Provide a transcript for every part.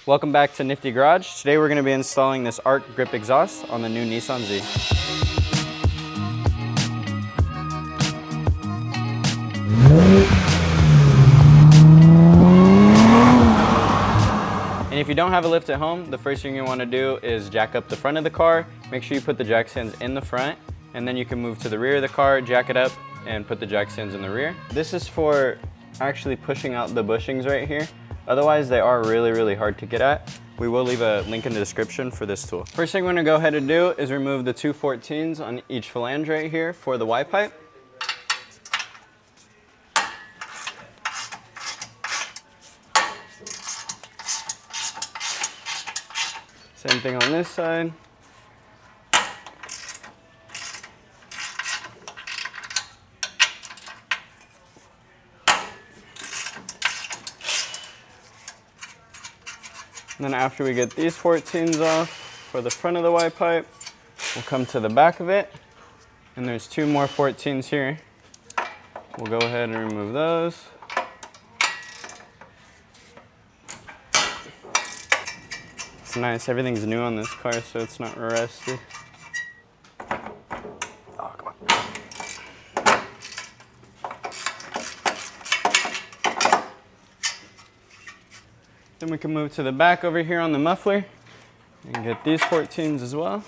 Welcome back to Nifty Garage. Today we're going to be installing this ARK GRiP exhaust on the new Nissan Z. And if you don't have a lift at home, the first thing you want to do is jack up the front of the car. Make sure you put the jack stands in the front, and then you can move to the rear of the car, jack it up, and put the jack stands in the rear. This is for actually pushing out the bushings right here. Otherwise, they are really hard to get at. We will leave a link in the description for this tool. First thing we're gonna go ahead and do is remove the two 14s on each flange right here for the Y-pipe. Same thing on this side. And then after we get these 14s off for the front of the Y-pipe, we'll come to the back of it. And there's two more 14s here. We'll go ahead and remove those. It's nice, everything's new on this car, so it's not rusted. Oh, come on. Then we can move to the back over here on the muffler and get these 14s as well.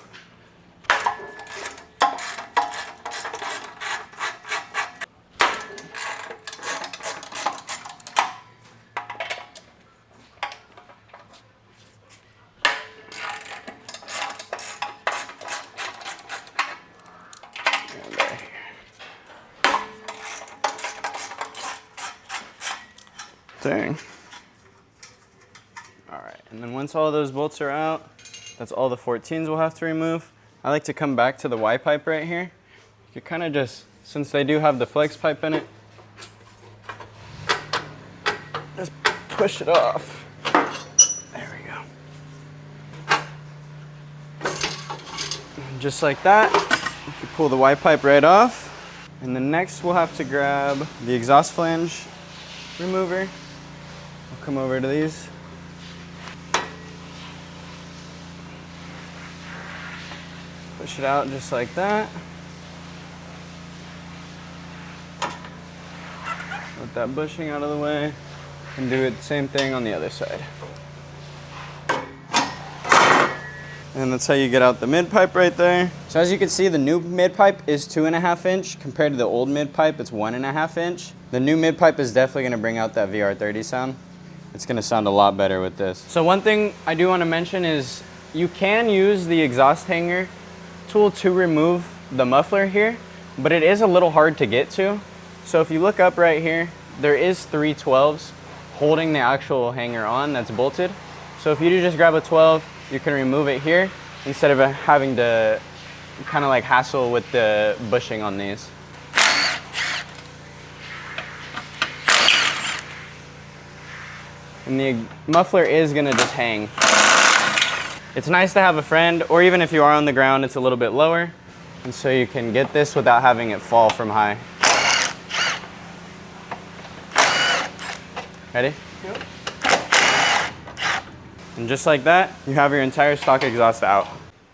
Dang. All right, and then once all those bolts are out, that's all the 14s we'll have to remove. I like to come back to the Y-pipe right here. You kind of just, since they do have the flex pipe in it, just push it off. There we go. And just like that, you can pull the Y-pipe right off. And then next we'll have to grab the exhaust flange remover. I'll come over to these. Push it out just like that. Let that bushing out of the way. And do it the same thing on the other side. And that's how you get out the mid-pipe right there. So as you can see, the new mid-pipe is 2.5 inch. Compared to the old mid-pipe, it's 1.5 inch. The new mid-pipe is definitely gonna bring out that VR30 sound. It's gonna sound a lot better with this. So one thing I do wanna mention is you can use the exhaust hanger tool to remove the muffler here, but it is a little hard to get to. So if you look up right here, there is 3 12s holding the actual hanger on that's bolted. So if you do just grab a 12, you can remove it here instead of having to kind of like hassle with the bushing on these. And the muffler is gonna just hang. It's nice to have a friend, or even if you are on the ground, it's a little bit lower. And so you can get this without having it fall from high. Ready? Yep. And just like that, you have your entire stock exhaust out.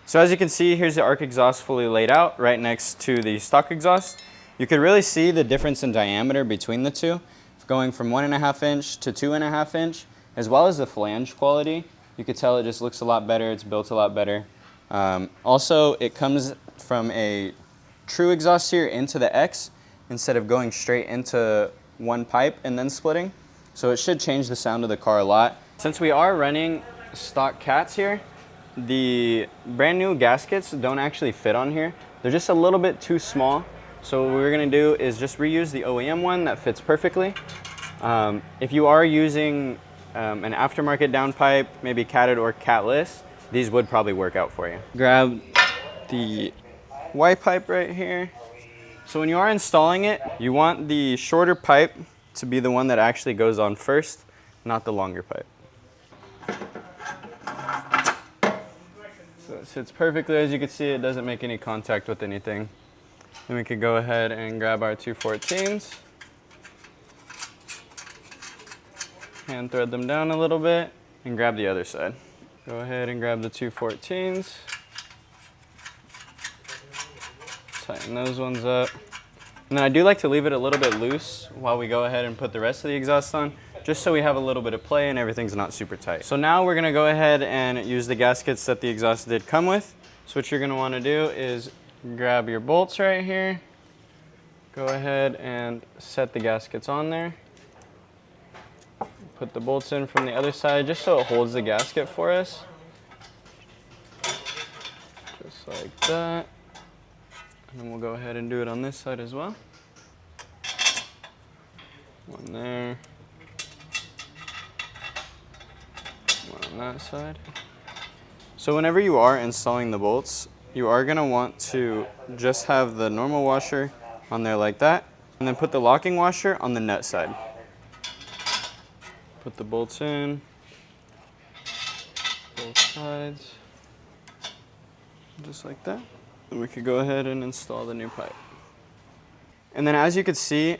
So as you can see, here's the ARK exhaust fully laid out right next to the stock exhaust. You could really see the difference in diameter between the two, going from 1.5 inch to 2.5 inch, as well as the flange quality. You could tell it just looks a lot better, it's built a lot better. Also, it comes from a true exhaust here into the X instead of going straight into one pipe and then splitting. So it should change the sound of the car a lot. Since we are running stock cats here, the brand new gaskets don't actually fit on here. They're just a little bit too small. So what we're gonna do is just reuse the OEM one that fits perfectly. If you are using an aftermarket downpipe, maybe catted or catless, these would probably work out for you. Grab the Y-pipe right here. So when you are installing it, you want the shorter pipe to be the one that actually goes on first, not the longer pipe. So it sits perfectly. As you can see, it doesn't make any contact with anything. Then we could go ahead and grab our two 14s. Hand thread them down a little bit. and grab the other side. Go ahead and grab the two 14s. Tighten those ones up. And then I do like to leave it a little bit loose while we go ahead and put the rest of the exhaust on, just so we have a little bit of play and everything's not super tight. So now we're gonna go ahead and use the gaskets that the exhaust did come with. So what you're gonna wanna do is grab your bolts right here. Go ahead and set the gaskets on there. Put the bolts in from the other side just so it holds the gasket for us. Just like that. And then we'll go ahead and do it on this side as well. One there. One on that side. So whenever you are installing the bolts, you are going to want to just have the normal washer on there like that, and then put the locking washer on the nut side. Put the bolts in, both sides, just like that. And we could go ahead and install the new pipe. And then as you can see,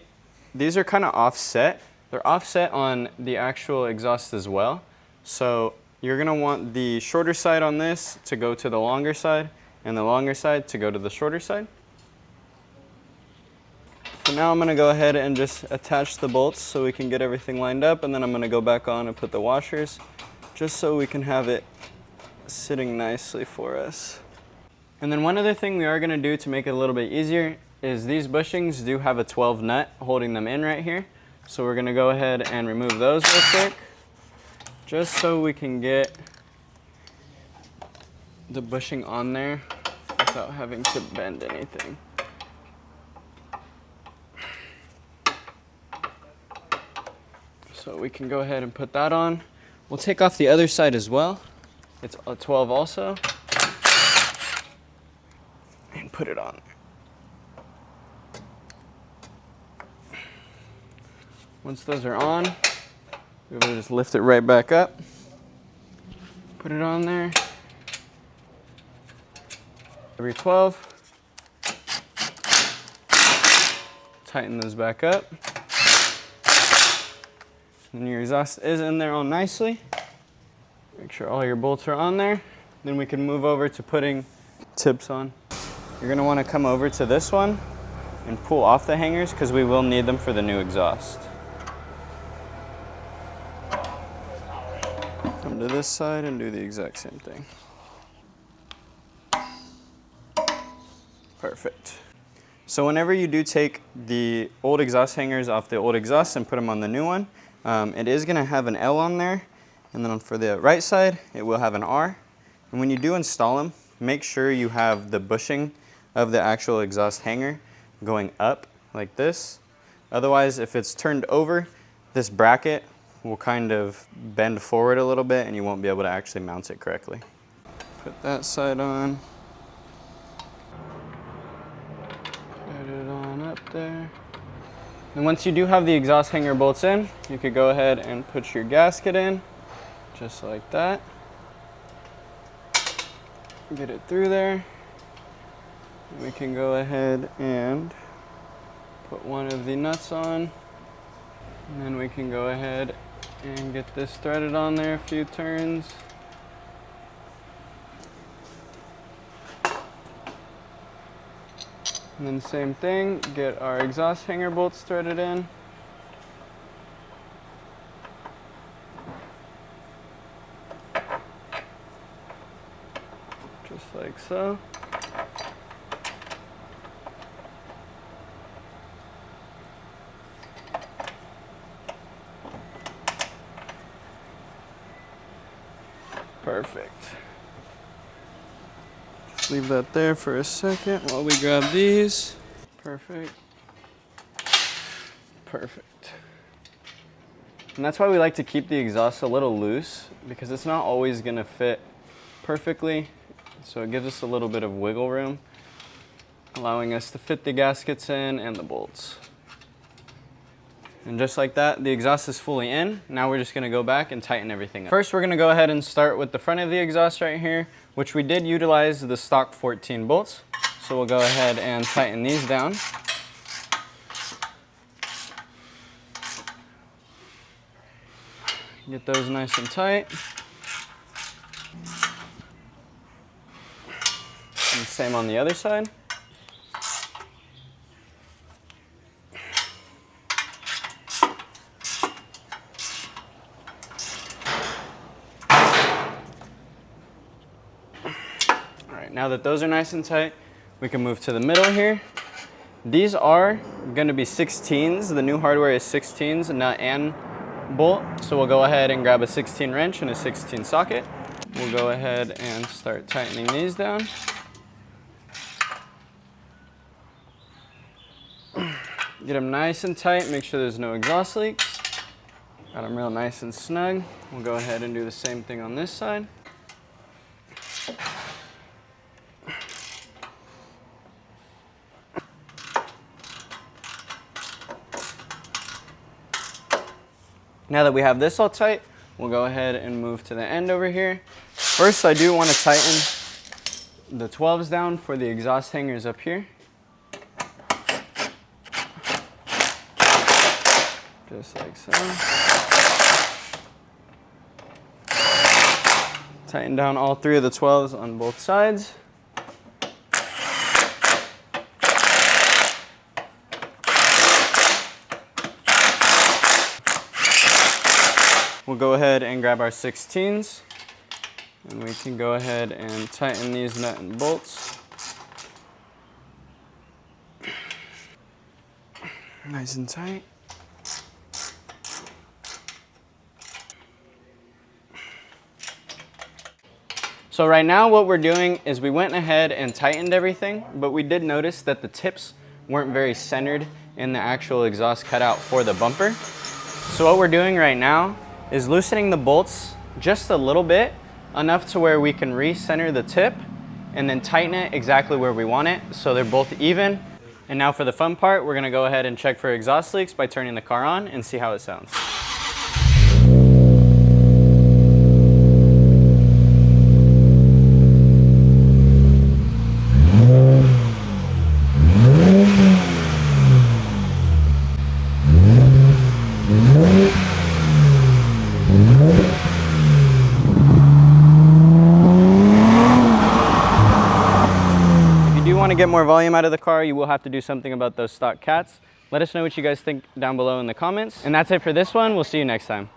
these are kind of offset. They're offset on the actual exhaust as well. So you're gonna want the shorter side on this to go to the longer side, and the longer side to go to the shorter side. So now I'm gonna go ahead and just attach the bolts so we can get everything lined up, and then I'm gonna go back on and put the washers just so we can have it sitting nicely for us. And then one other thing we are gonna do to make it a little bit easier is these bushings do have a 12 nut holding them in right here. So we're gonna go ahead and remove those real quick, just so we can get the bushing on there without having to bend anything. So we can go ahead and put that on. We'll take off the other side as well. It's a 12 also. And put it on. Once those are on, we're going to just lift it right back up. Put it on there. Every 12. Tighten those back up. And your exhaust is in there all nicely. Make sure all your bolts are on there. Then we can move over to putting tips on. You're gonna wanna come over to this one and pull off the hangers because we will need them for the new exhaust. Come to this side and do the exact same thing. Perfect. So whenever you do take the old exhaust hangers off the old exhaust and put them on the new one, it is gonna have an L on there, and then for the right side, it will have an R. And when you do install them, make sure you have the bushing of the actual exhaust hanger going up like this. Otherwise, if it's turned over, this bracket will kind of bend forward a little bit and you won't be able to actually mount it correctly. Put that side on. Put it on up there. And once you do have the exhaust hanger bolts in, you could go ahead and put your gasket in, just like that. Get it through there. We can go ahead and put one of the nuts on, and then we can go ahead and get this threaded on there a few turns. And then same thing, get our exhaust hanger bolts threaded in. Just like so. Perfect. Just leave that there for a second while we grab these. Perfect. Perfect. And that's why we like to keep the exhaust a little loose, because it's not always going to fit perfectly. So it gives us a little bit of wiggle room, allowing us to fit the gaskets in and the bolts. And just like that, the exhaust is fully in. Now we're just gonna go back and tighten everything up. First, we're gonna go ahead and start with the front of the exhaust right here, which we did utilize the stock 14 bolts. So we'll go ahead and tighten these down. Get those nice and tight. And same on the other side. All right, now that those are nice and tight, we can move to the middle here. These are going to be 16s. The new hardware is 16s, nut and bolt. So we'll go ahead and grab a 16 wrench and a 16 socket. We'll go ahead and start tightening these down. Get them nice and tight, make sure there's no exhaust leaks. Got them real nice and snug. We'll go ahead and do the same thing on this side. Now that we have this all tight, we'll go ahead and move to the end over here. First, I do want to tighten the 12s down for the exhaust hangers up here. Just like so. Tighten down all 3 of the 12s on both sides. We'll go ahead and grab our 16s, and we can go ahead and tighten these nut and bolts. Nice and tight. So right now what we're doing is we went ahead and tightened everything, but we did notice that the tips weren't very centered in the actual exhaust cutout for the bumper. So what we're doing right now is loosening the bolts just a little bit, enough to where we can recenter the tip and then tighten it exactly where we want it so they're both even. And now for the fun part, we're gonna go ahead and check for exhaust leaks by turning the car on and see how it sounds. To get more volume out of the car, you will have to do something about those stock cats. Let us know what you guys think down below in the comments. And that's it for this one. We'll see you next time.